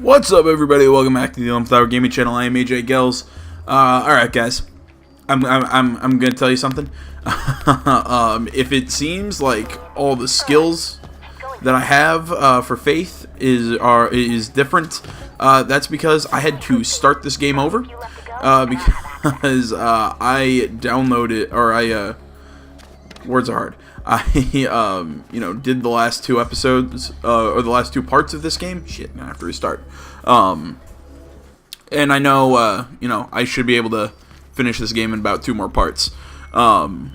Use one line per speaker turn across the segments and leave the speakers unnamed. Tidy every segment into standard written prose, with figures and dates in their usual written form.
What's up, everybody? Welcome back to the 11th Hour Gaming Channel. I am AJ Gels. Alright, guys. I'm gonna tell you something. If it seems like all the skills that I have for Faith is different, that's because I had to start this game over. Because I downloaded, or words are hard. I, did the last two episodes, or the last two parts of this game. Shit, I have to restart. And I know, I should be able to finish this game in about 2 more parts. But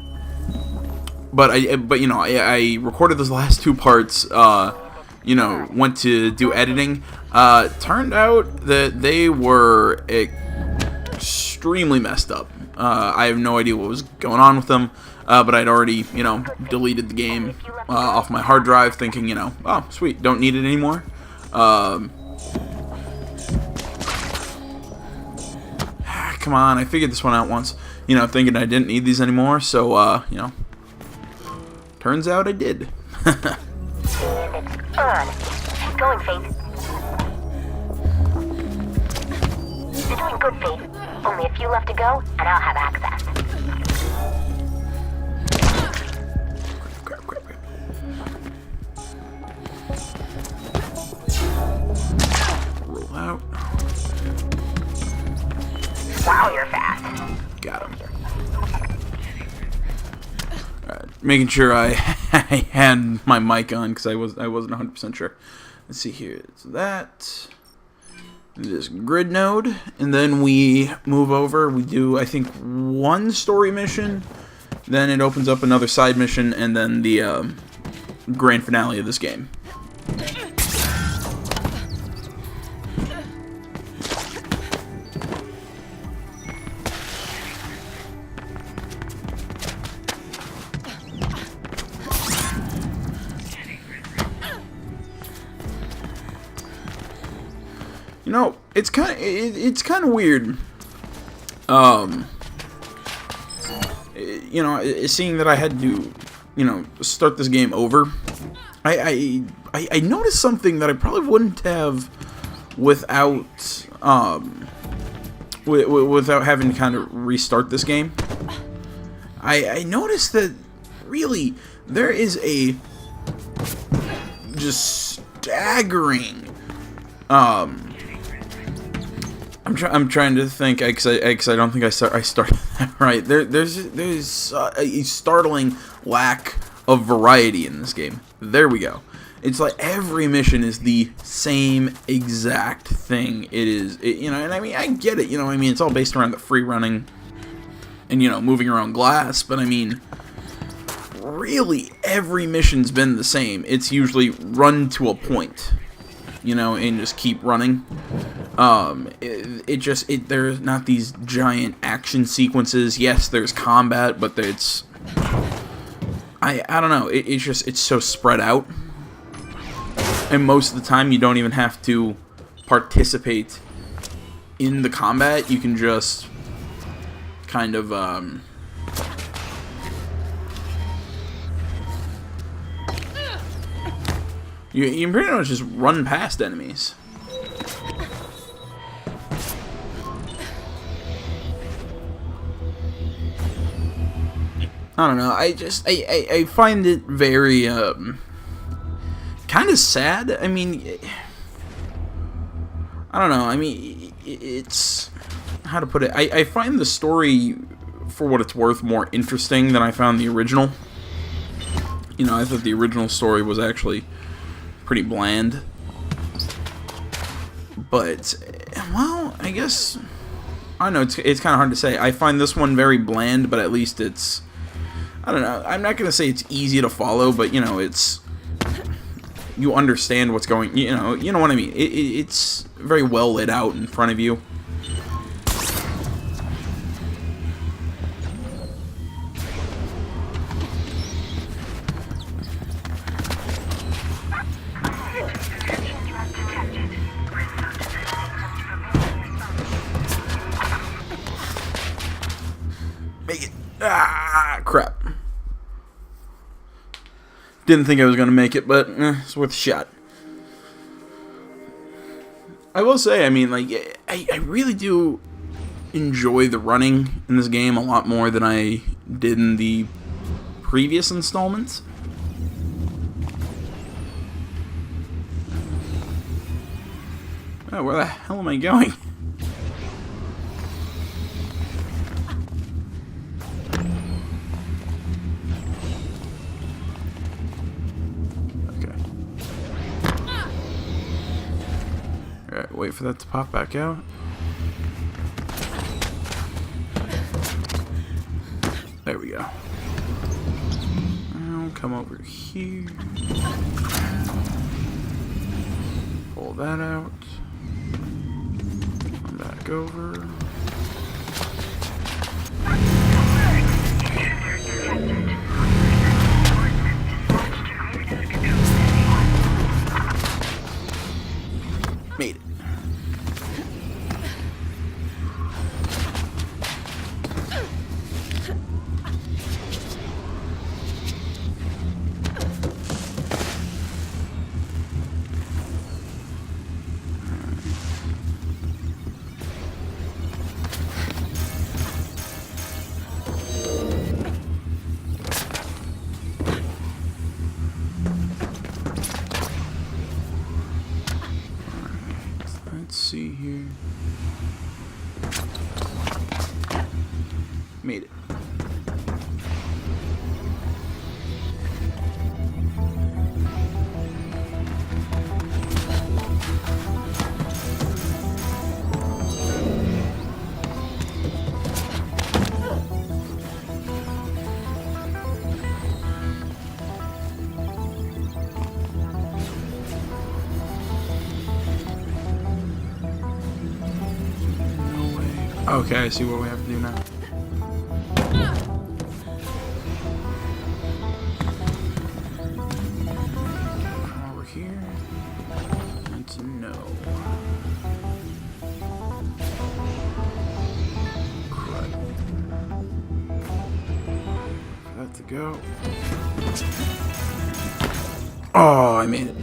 I recorded those last 2 parts, went to do editing. Turned out that they were extremely messed up. I have no idea what was going on with them. But I'd already, deleted the game off my hard drive, thinking, oh, sweet, don't need it anymore. Come on, I figured this one out once, thinking I didn't need these anymore, so, turns out I did.
And it's on. Keep going, Faith. You're doing good, Faith. Only a few left to go, and I'll have access.
Roll out.
Wow, you're fast.
Got him. Alright, making sure I had my mic on because I wasn't 100% sure. Let's see here. It's that. This grid node, and then we move over. We do, I think, 1 story mission. Then it opens up another side mission, and then the grand finale of this game. It's kind of weird. Seeing that I had to, start this game over. I noticed something that I probably wouldn't have without without having to kind of restart this game. I noticed that really there is a just staggering I'm trying to think because I don't think I started that right. There's a startling lack of variety in this game. There we go. It's like every mission is the same exact thing. And I mean I get it. It's all based around the free running and moving around glass. But I mean, really every mission's been the same. It's usually run to a point. And just keep running. There's not these giant action sequences. Yes, there's combat, but I don't know. It's so spread out, and most of the time you don't even have to participate in the combat. You can just kind of You pretty much just run past enemies. I don't know. I find it very kind of sad. I mean, I don't know. I mean, it's how to put it. I find the story, for what it's worth, more interesting than I found the original. I thought the original story was actually pretty bland, but well, I guess I don't know. It's kind of hard to say. I find this one very bland, but at least it's, I don't know. I'm not gonna say it's easy to follow, but it's, you understand what's going. You know what I mean. It's very well laid out in front of you. Make it. Ah, crap. Didn't think I was going to make it, but it's worth a shot. I will say, I mean, like, I really do enjoy the running in this game a lot more than I did in the previous installments. Oh, where the hell am I going? Okay. Alright, wait for that to pop back out. There we go. Now come over here. Pull that out. Come back over. Made it. Let's see here. Made it. Okay, I see what we have to do now. Come over here. And to no. Crud. For that to go. Oh, I made it.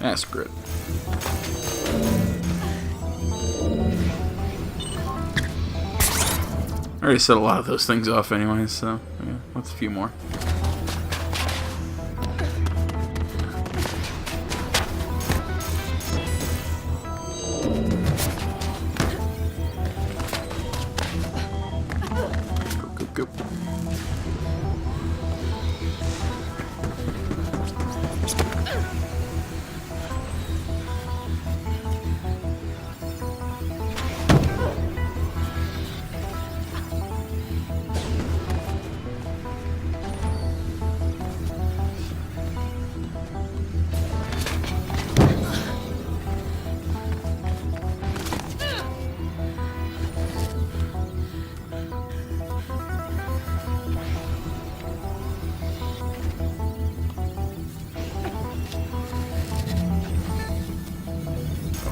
That's good. I already set a lot of those things off anyway, so yeah, what's a few more? Go, go, go.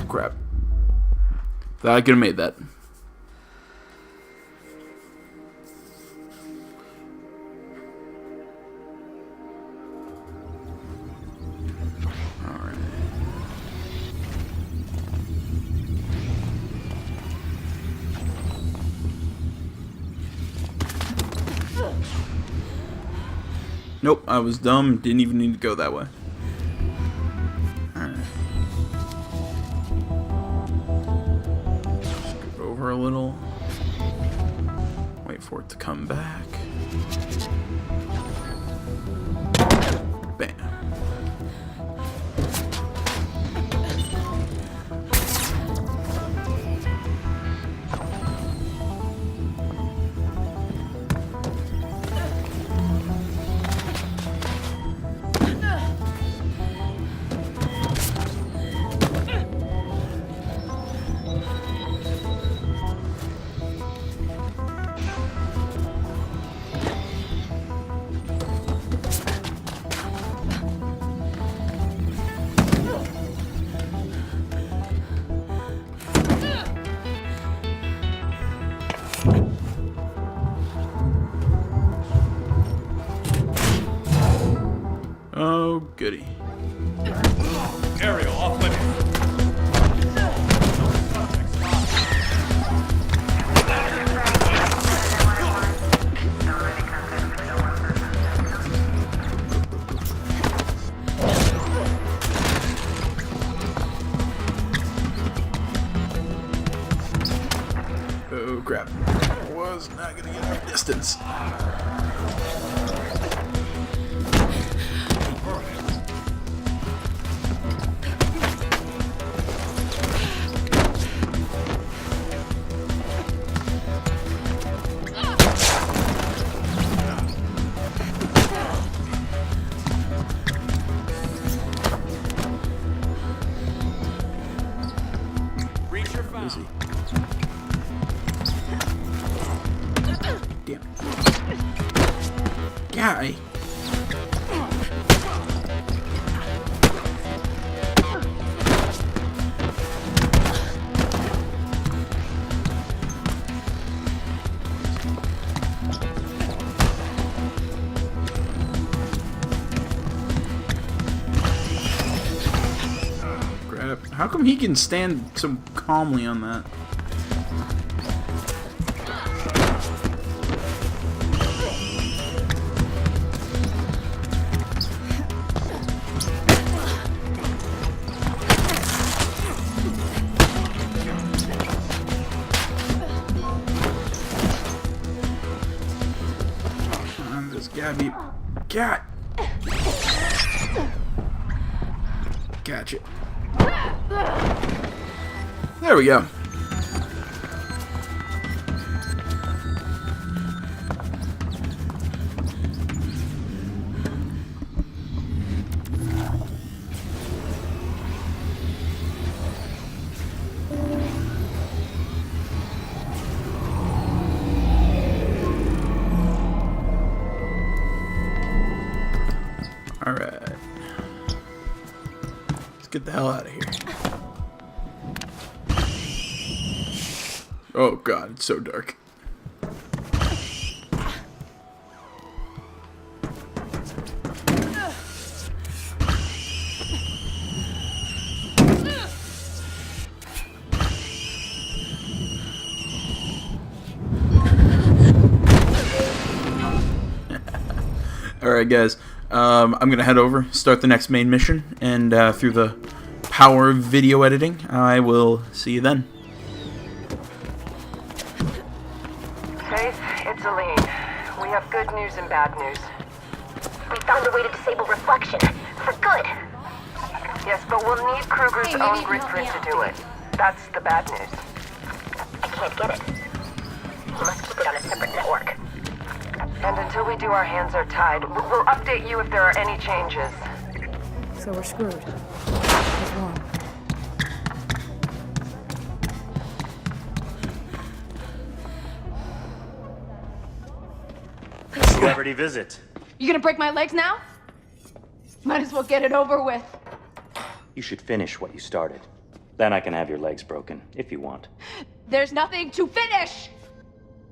Crap. Thought I could have made that. Alright. Nope, I was dumb. Didn't even need to go that way. Alright. Over a little. Wait for it to come back. Bam. goody.
Aerial, off limits.
Oh crap. Was not gonna get enough distance.
Reach your
Where is
foul.
he? Damn. Guy. Crap. How come he can stand so calmly on that? There's gotta be. God! Gotcha. There we go. Alright. Let's get the hell out of here. Oh god, it's so dark. Alright guys, I'm gonna head over, start the next main mission, and through the power of video editing, I will see you then.
Faith, it's Aline. We have good news and bad news.
We found a way to disable reflection. For good.
Yes, but we'll need Kruger's
Hey, maybe
own
you can
grid
help me
print to
out.
do it. That's the bad news.
I can't get it. He must keep it on a separate network.
And until we do, our hands are tied. We'll update you if there are any changes.
So we're screwed. What's wrong?
Celebrity visit.
You gonna break my legs now? Might as well get it over with.
You should finish what you started. Then I can have your legs broken, if you want.
There's nothing to finish!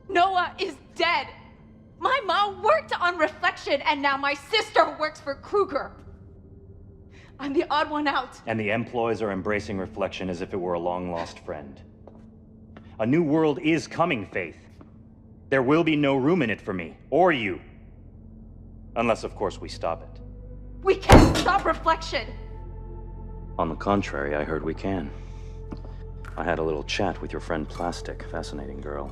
Noah is dead! My mom worked on Reflection, and now my sister works for Kruger. I'm the odd one out.
And the employees are embracing Reflection as if it were a long-lost friend. A new world is coming, Faith. There will be no room in it for me, or you. Unless, of course, we stop it.
We can't stop Reflection!
On the contrary, I heard we can. I had a little chat with your friend Plastic, fascinating girl.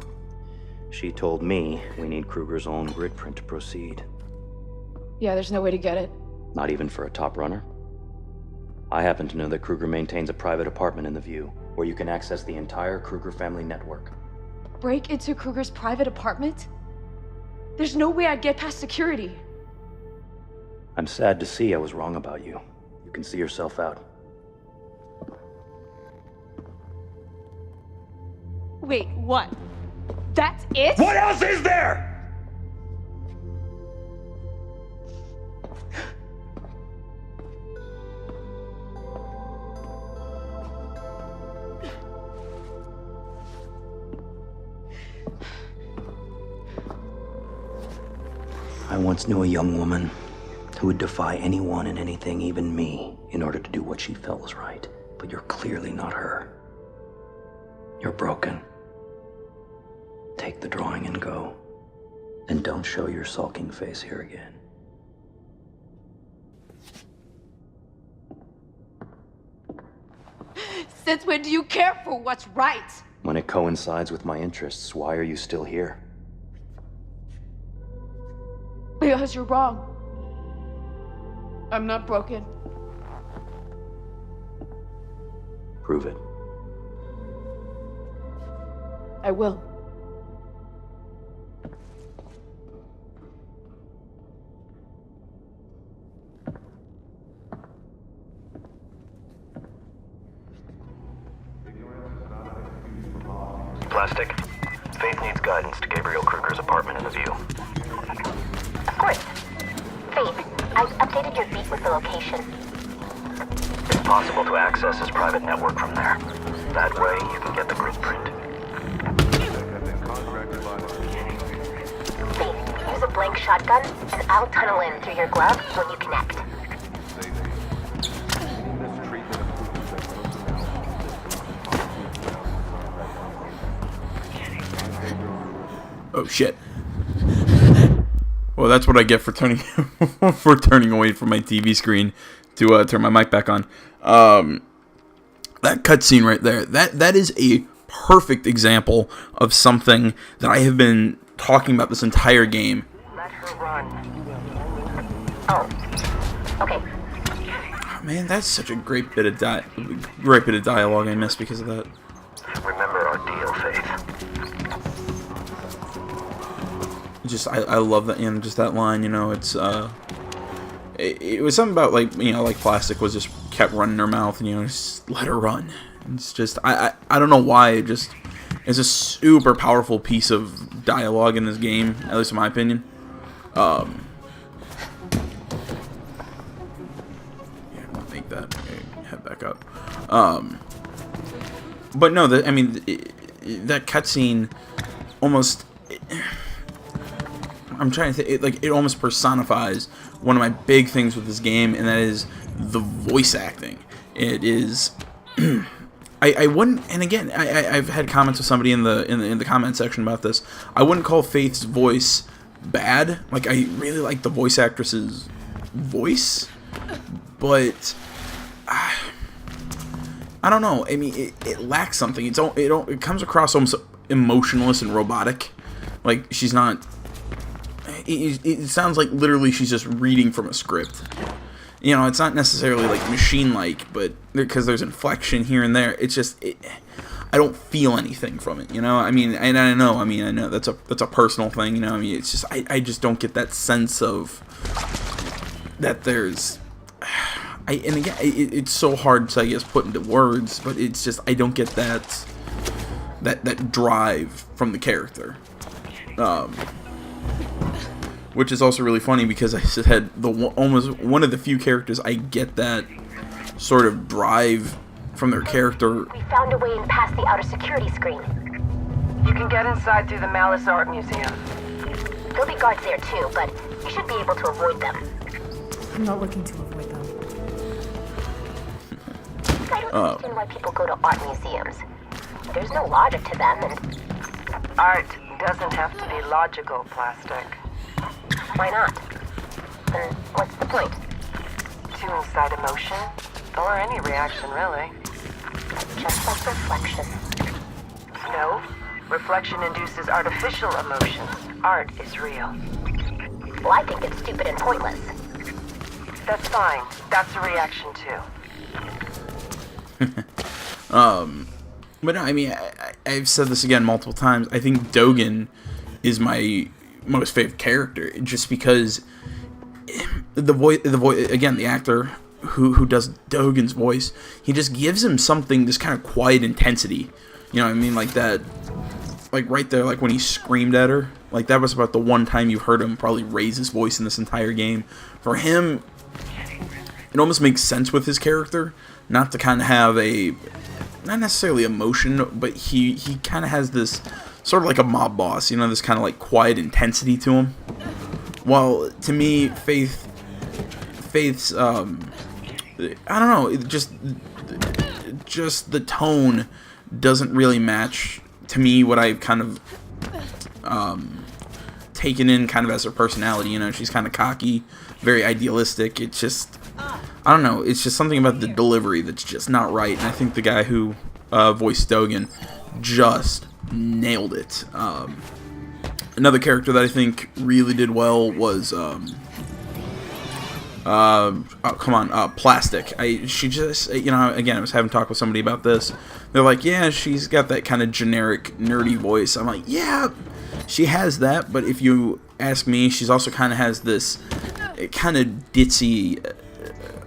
She told me we need Kruger's own grid print to proceed.
Yeah, there's no way to get it.
Not even for a top runner? I happen to know that Kruger maintains a private apartment in the View, where you can access the entire Kruger family network.
Break into Kruger's private apartment? There's no way I'd get past security.
I'm sad to see I was wrong about you. You can see yourself out.
Wait, what? That's it?
What else is there? I once knew a young woman,
who would defy anyone and anything, even me, in order to do what she felt was right. But you're clearly not her. You're broken. Take the drawing and go. And don't show your sulking face here again.
Since when do you care for what's right?
When it coincides with my interests, why are you still here?
Because you're wrong. I'm not broken.
Prove it.
I will.
Plastic. Faith needs guidance to Gabriel Kruger's apartment in the View.
Of course. Faith, I've updated your beat with the location.
It's possible to access his private network from there. That way, you can get the blueprint.
Faith, use a blank shotgun, and I'll tunnel in through your glove when you connect.
Oh shit. Well, that's what I get for turning for turning away from my TV screen to turn my mic back on. That cutscene right there, that is a perfect example of something that I have been talking about this entire game.
Let her run.
Oh. Okay.
Man, that's such a great bit of dialogue I missed because of that.
Remember our deal, Faith.
Just I love that, just that line, it's it was something about like Plastic was just kept running her mouth and just let her run. It's just I don't know why, it's a super powerful piece of dialogue in this game, at least in my opinion. Yeah, I'll make that. Okay, head back up. But no, that cutscene almost. I'm trying to think. It almost personifies one of my big things with this game, and that is the voice acting. It is. I wouldn't, and again, I've had comments with somebody in the comment section about this. I wouldn't call Faith's voice bad. I really like the voice actress's voice, but I don't know. I mean, it lacks something. It comes across almost emotionless and robotic. Like she's not. It sounds like literally she's just reading from a script. It's not necessarily machine-like, but because there's inflection here and there, it's just I don't feel anything from it. I know that's a personal thing. It's just I just don't get that sense of that there's. And again, it's so hard to put into words, but it's just I don't get that drive from the character. Which is also really funny because I said almost one of the few characters I get that sort of drive from their character.
We found a way in past the outer security screen.
You can get inside through the Malice Art Museum.
There'll be guards there too, but you should be able to avoid them.
I'm not looking to avoid them.
I don't understand why people go to art museums. There's no logic to them, and
Art doesn't have to be logical, Plastic.
why not? Then what's the point?
To incite emotion, or any reaction, really.
Just like reflection.
No, reflection induces artificial emotions. Art is real.
Well, I think it's stupid and pointless.
That's fine. That's a reaction, too.
But no, I've said this again multiple times. I think Dogen is my most favorite character, just because the voice again, the actor who does Dogen's voice, he just gives him something, this kind of quiet intensity. Like that, right there, when he screamed at her, that was about the one time you've heard him probably raise his voice in this entire game. For him, it almost makes sense with his character not to kind of have not necessarily emotion, but he kind of has this sort of like a mob boss, this kind of quiet intensity to him. While to me, Faith Faith's I don't know, just the tone doesn't really match to me what I've kind of taken in kind of as her personality. You know, she's kind of cocky, very idealistic. It's just, I don't know, it's just something about the delivery that's just not right, and I think the guy who voiced Dogen just nailed it. Another character that I think really did well was Plastic. She just, you know, again, I was having a talk with somebody about this. They're like, yeah, she's got that kind of generic nerdy voice. I'm like, yeah, she has that, but if you ask me, she's also kind of has this kind of ditzy,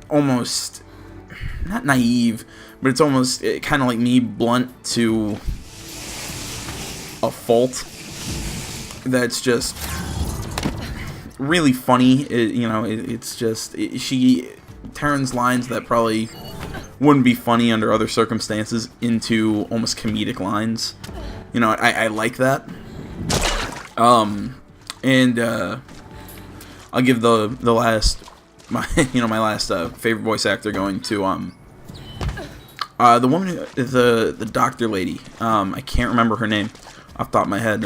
almost not naive, but it's almost kind of like me, blunt to a fault. That's just really funny. It's just, she turns lines that probably wouldn't be funny under other circumstances into almost comedic lines. You know, I like that. And I'll give the last, my last favorite voice actor going to the woman, the doctor lady. I can't remember her name off the top of my head.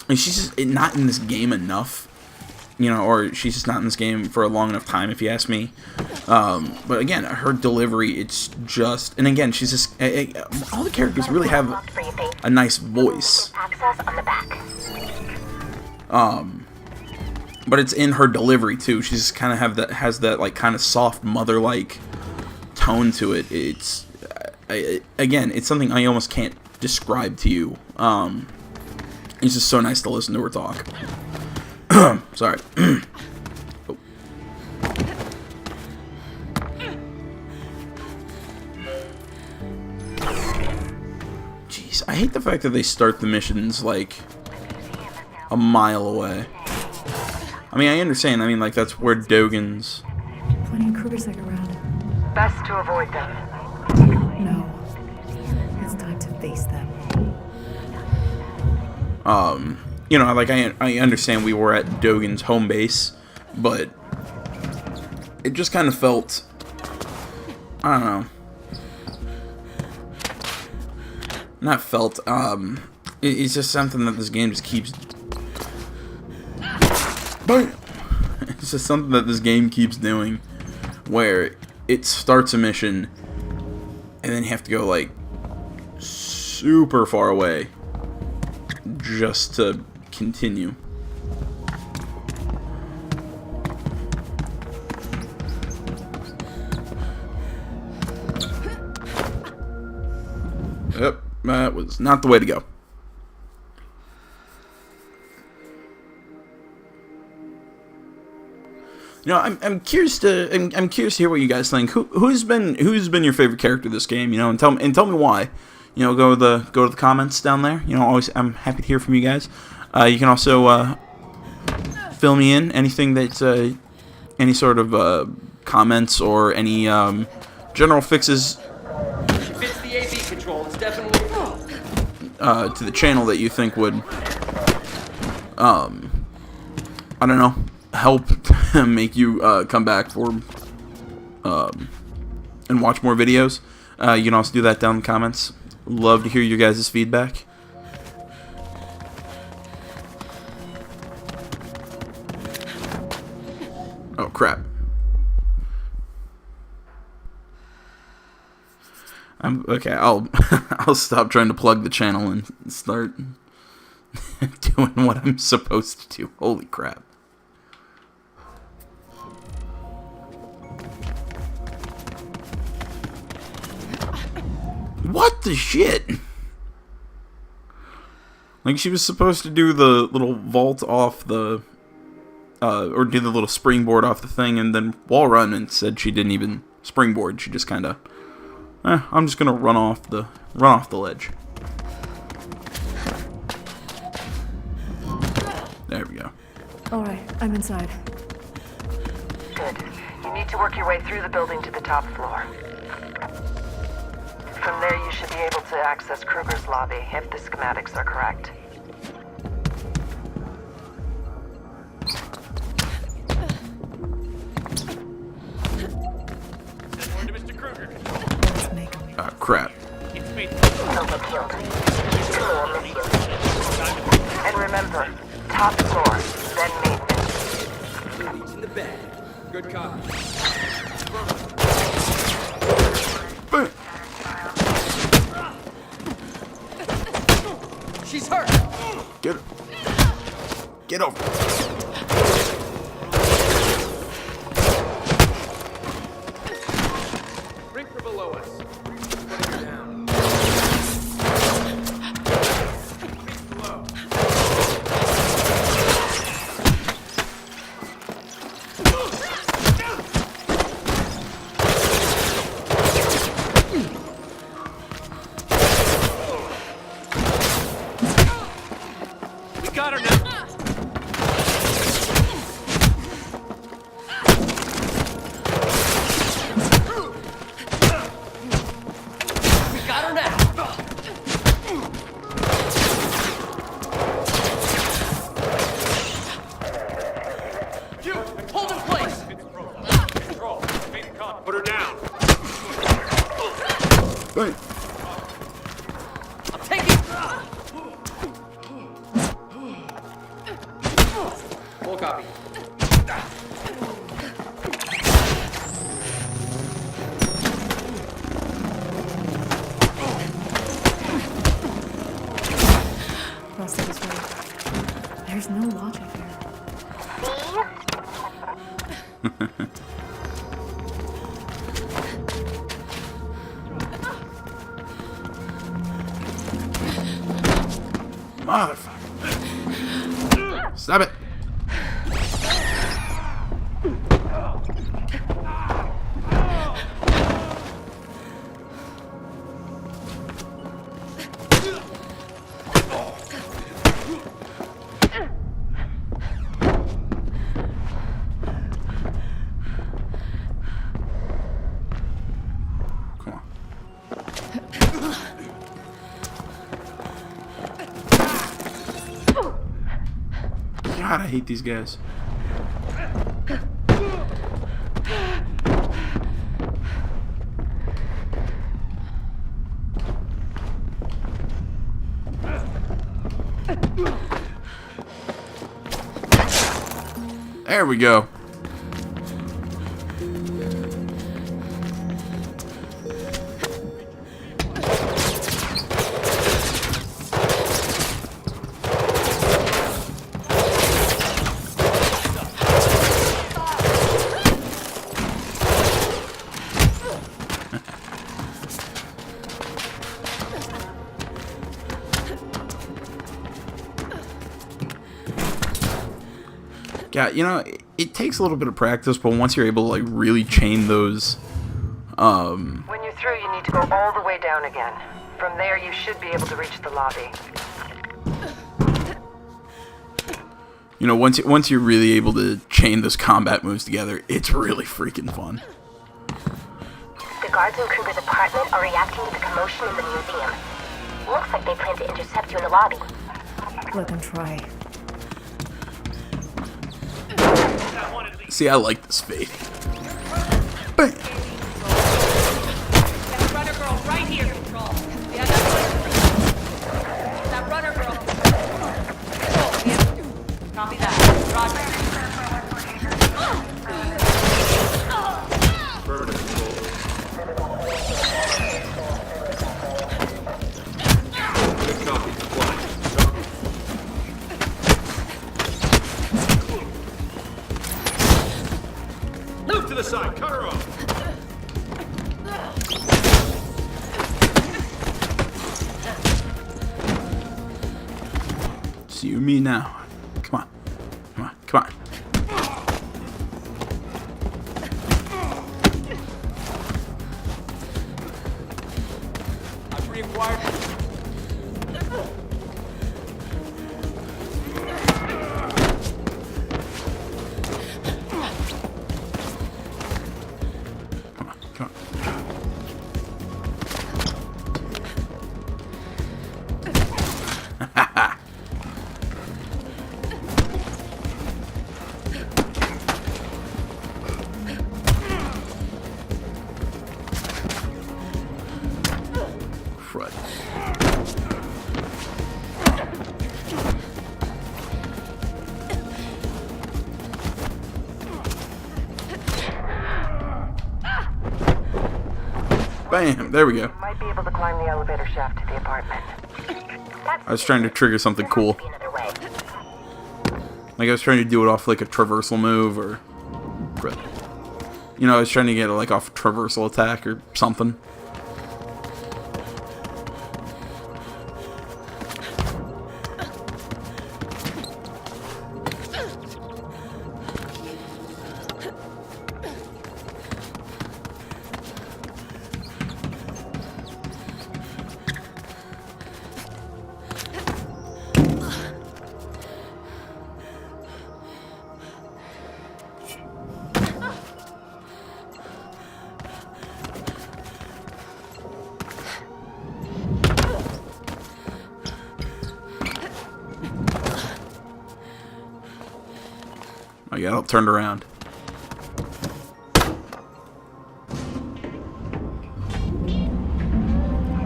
She's just not in this game enough. You know, or she's just not in this game for a long enough time, if you ask me. But again, her delivery, it's just, and again, she's just, all the characters really have a nice voice. But it's in her delivery too. She's kind of has that like kind of soft mother-like tone to it. It's, again, it's something I almost can't describe to you. It's just so nice to listen to her talk. Sorry. Oh. Jeez, I hate the fact that they start the missions like a mile away. I mean, I understand. I mean, like, that's where Dogen's.
Plenty of Kruger's around.
Best to avoid them.
No. It's time to face them.
You know, like, I understand we were at Dogen's home base, but it just kind of felt, I don't know, not felt, it's just something that this game just keeps, but it's just something that this game keeps doing, where it starts a mission, and then you have to go, like, super far away, just to continue. Yep, that was not the way to go. You know, I'm curious to hear what you guys think. Who's been your favorite character this game? You know, and tell me why. You know, go to the comments down there. You know, I'm happy to hear from you guys. You can also fill me in anything that's any sort of comments or any general fixes
fits the AV control. It's definitely
to the channel that you think would I don't know, help make you come back for and watch more videos. You can also do that down in the comments. Love to hear your guys' feedback. Oh crap. Okay, I'll stop trying to plug the channel and start doing what I'm supposed to do. Holy crap. What the shit? Like, she was supposed to do the little vault off the or do the little springboard off the thing, and then wall run, and said she didn't even springboard. She just kind of, I'm just gonna run off the ledge. There we go.
All right, I'm inside.
Good. You need to work your way through the building to the top floor. From there, you should be able to access Kruger's lobby, if the schematics are correct. Remember, top floor, then maintenance.
Each in the bag. Good copy.
Bam.
She's hurt.
Get her. Get over.
Bring her below us. Putting her down. Below. We got her now. We got her now. You hold in place. Control. Put her down.
Bam.
I'm taking. Full copy.
Rosted is right. There's no logic here.
Motherfucker. Stop it. Come on. God, I hate these guys. There we go. Yeah, you know, it takes a little bit of practice, but once you're able to like really chain those,
When you're through, you need to go all the way down again. From there, you should be able to reach the lobby.
you know, once you're really able to chain those combat moves together, it's really freaking fun.
The guards in Kruger's apartment are reacting to the commotion in the museum. Looks like they plan to intercept you in the lobby.
Let them try.
See, I like this fade. Bam.
That runner girl right here, Control. Yeah, that runner girl. Control, yeah. Copy that. Roger.
Good copy. Fly. Move to the side. Cut her off.
It's you and me now. Come on. Come on. Come on.
I've reacquired.
Come on. Come on. Crud. Bam! There we go.
You might be able to climb the elevator shaft to the apartment.
I was trying to trigger something cool.
Be another way.
Like I was trying to do it off like a traversal move or... You know, I was trying to get it like off a traversal attack or something. I got all turned around.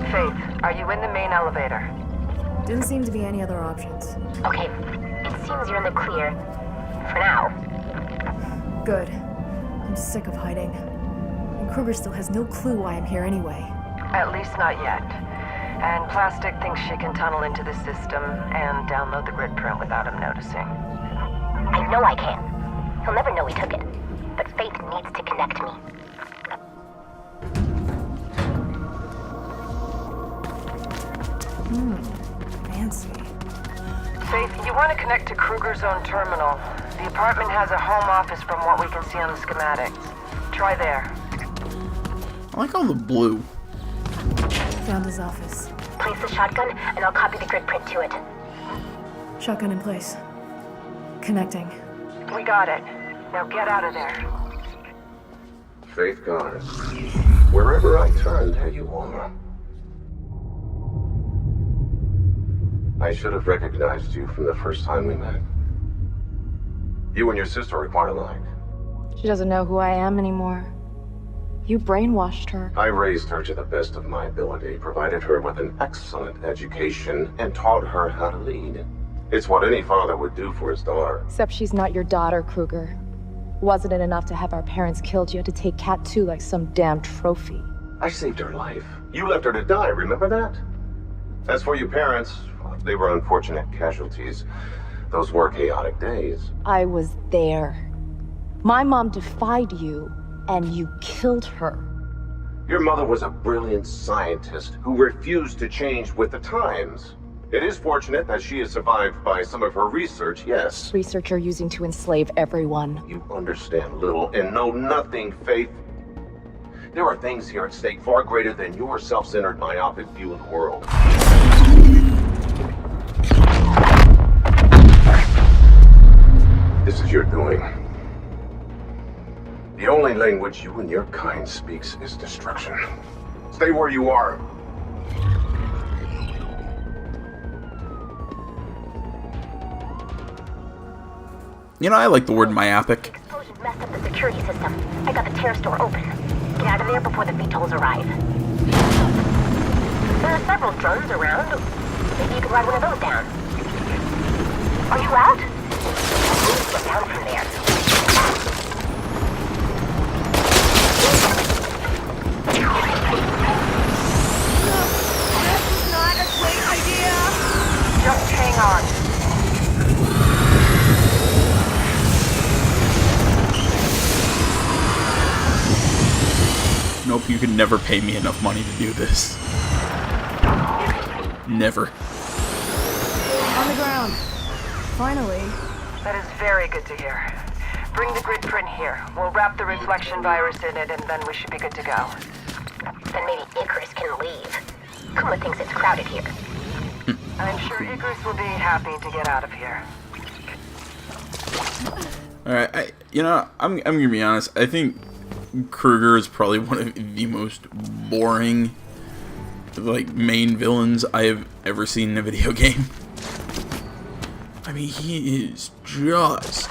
Faith, are you in the main elevator?
Didn't seem to be any other options.
Okay, it seems you're in the clear. For now.
Good. I'm sick of hiding. And Kruger still has no clue why I'm here anyway.
At least not yet. And Plastic thinks she can tunnel into the system and download the grid print without him noticing.
I know I can. He'll never know we took it. But Faith needs to connect me.
Fancy.
Faith, you want to connect to Kruger's own terminal. The apartment has a home office from what we can see on the schematics. Try there.
I like all the blue.
Found his office.
Place the shotgun, and I'll copy the grid print to it.
Shotgun in place. Connecting.
We got it. Now get out of there.
Faith Garner. Wherever I turned, there you are. I should have recognized you from the first time we met. You and your sister are quite alike.
She doesn't know who I am anymore. You brainwashed her.
I raised her to the best of my ability, provided her with an excellent education, and taught her how to lead. It's what any father would do for his daughter.
Except she's not your daughter, Kruger. Wasn't it enough to have our parents killed? You had to take Cat 2 like some damn trophy.
I saved her life. You left her to die, remember that? As for your parents, they were unfortunate casualties. Those were chaotic days.
I was there. My mom defied you, and you killed her.
Your mother was a brilliant scientist who refused to change with the times. It is fortunate that she is survived by some of her research, yes.
Research you're using to enslave everyone.
You understand little and know nothing, Faith. There are things here at stake far greater than your self-centered, myopic view of the world. This is your doing. The only language you and your kind speaks is destruction. Stay where you are.
You know, I like the word myopic.
Explosion messed up the security system. I got the terrace door open. Get out of there before the VTOLs arrive. There are several drones around. Maybe you can ride one of those down. Are you out? Please get down from there.
This is not a great idea!
Just hang on.
Nope, you can never pay me enough money to do this. Never.
On the ground. Finally.
That is very good to hear. Bring the grid print here. We'll wrap the reflection virus in it, and then we should be good to go.
Then maybe Icarus can leave. Kuma thinks it's crowded here.
I'm sure Icarus will be happy to get out of here.
Alright, I'm gonna be honest. I think Kruger is probably one of the most boring, like, main villains I have ever seen in a video game. I mean, he is just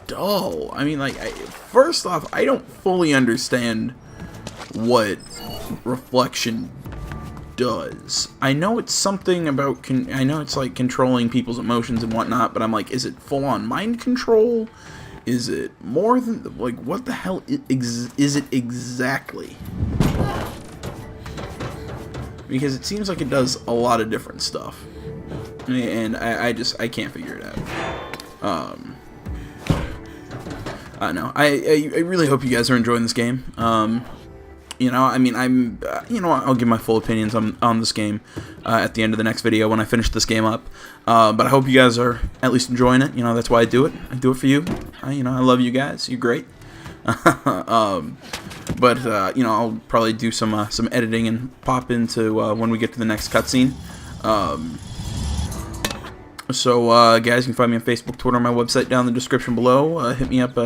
dull. I mean, like, first off, I don't fully understand what reflection does. I know it's something about, I know it's like controlling people's emotions and whatnot, but I'm like, is it full-on mind control? Is it more than, like, what the hell is it exactly? because it seems like it does a lot of different stuff, and I can't figure it out. I don't know. I really hope you guys are enjoying this game. You know, I mean, I'll give my full opinions on this game at the end of the next video when I finish this game up. But I hope you guys are at least enjoying it. You know, that's why I do it. I do it for you. You know, I love you guys. You're great. But you know, I'll probably do some editing and pop into when we get to the next cutscene. So, guys, you can find me on Facebook, Twitter, my website down in the description below. Hit me up,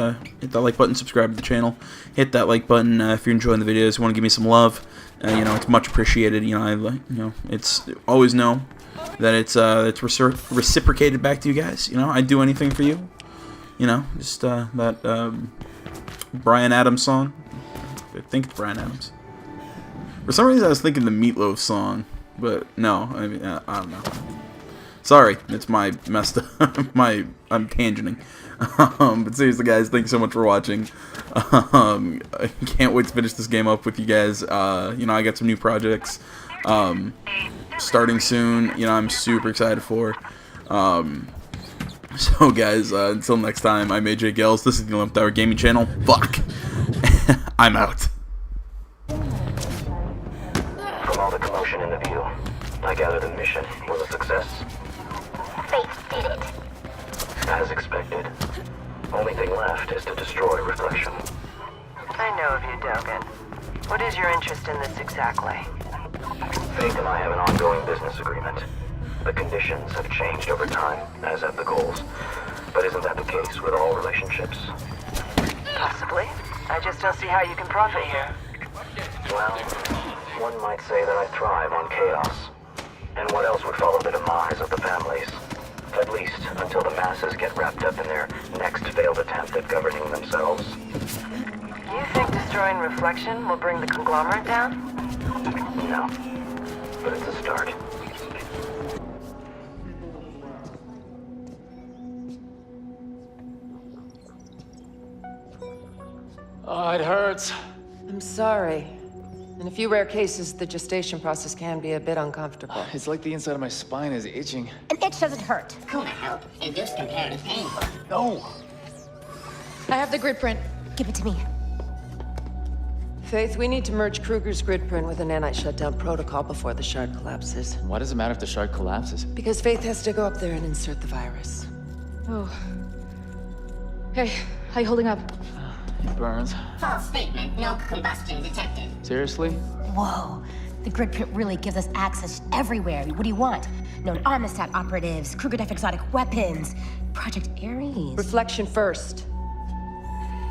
hit that like button, subscribe to the channel, hit that like button if you're enjoying the videos, you want to give me some love. You know, it's much appreciated. You know, it's always know that it's reciprocated back to you guys. You know, I'd do anything for you. You know, just that Bryan Adams song. I think it's Bryan Adams. For some reason, I was thinking the Meatloaf song, but no. I mean, I don't know. Sorry, it's my messed up. I'm tangenting. But seriously, guys, thanks so much for watching. I can't wait to finish this game up with you guys. You know, I got some new projects starting soon. You know, I'm super excited for. So, guys, until next time, I'm AJ Gels. This is the 11th Hour Gaming Channel. Fuck. I'm out.
From all the commotion in the view, I gather the mission was a success.
Faith did it.
As expected. Only thing left is to destroy Reflection.
I know of you, Dogen. What is your interest in this exactly?
Faith and I have an ongoing business agreement. The conditions have changed over time, as have the goals. But isn't that the case with all relationships?
Possibly. I just don't see how you can profit here.
Well, one might say that I thrive on chaos. And what else would follow the demise of the families? At least until the masses get wrapped up in their next failed attempt at governing themselves.
You think destroying Reflection will bring the conglomerate down?
No. But it's a start.
Oh, it hurts.
I'm sorry. In a few rare cases, the gestation process can be a bit uncomfortable.
It's like the inside of my spine is itching.
An itch doesn't hurt. Couldn't help. Induce comparative pain.
No!
I have the grid print.
Give it to me.
Faith, we need to merge Kruger's grid print with the nanite shutdown protocol before the shard collapses.
Why does it matter if the shard collapses?
Because Faith has to go up there and insert the virus.
Oh. Hey, how you holding up?
It burns.
False statement. No combustion detected.
Seriously?
Whoa. The grid print really gives us access everywhere. What do you want? Known Amistad operatives, Kruger Def exotic weapons, Project Ares.
Reflection first.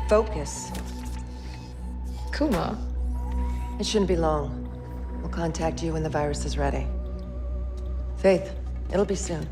Focus.
Kuma.
It shouldn't be long. We'll contact you when the virus is ready. Faith, it'll be soon.